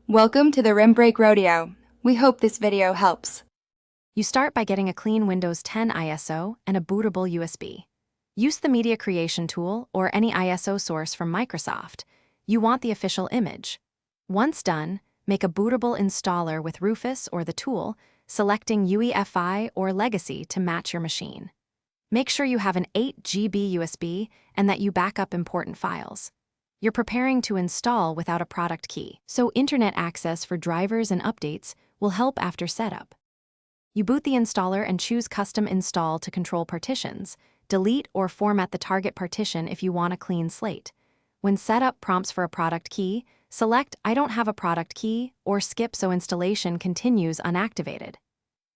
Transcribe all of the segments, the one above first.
Welcome to the Rim Break Rodeo. We hope this video helps. You start by getting a clean Windows 10 ISO and a bootable USB. Use the Media Creation tool or any ISO source from Microsoft. You want the official image. Once done, make a bootable installer with Rufus or the tool, selecting UEFI or Legacy to match your machine. Make sure you have an 8 GB USB and that you back up important files. You're preparing to install without a product key, so internet access for drivers and updates will help after setup. You boot the installer and choose Custom Install to control partitions. Delete or format the target partition if you want a clean slate. When setup prompts for a product key, select I don't have a product key or skip so installation continues unactivated.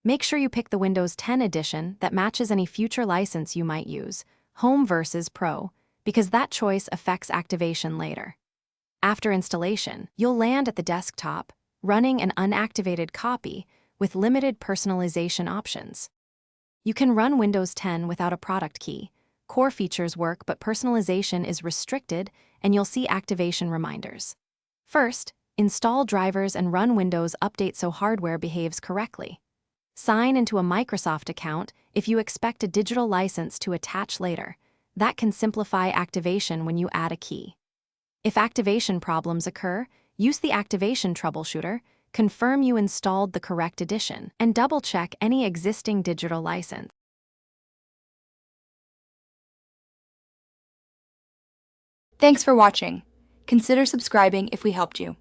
Make sure you pick the Windows 10 edition that matches any future license you might use, Home versus Pro, because that choice affects activation later. After installation, you'll land at the desktop, running an unactivated copy with limited personalization options. You can run Windows 10 without a product key. Core features work, but personalization is restricted, and you'll see activation reminders. First, install drivers and run Windows Update so hardware behaves correctly. Sign into a Microsoft account if you expect a digital license to attach later. That can simplify activation when you add a key. If activation problems occur, use the Activation Troubleshooter, confirm you installed the correct edition, and double-check any existing digital license. Thanks for watching. Consider subscribing if we helped you.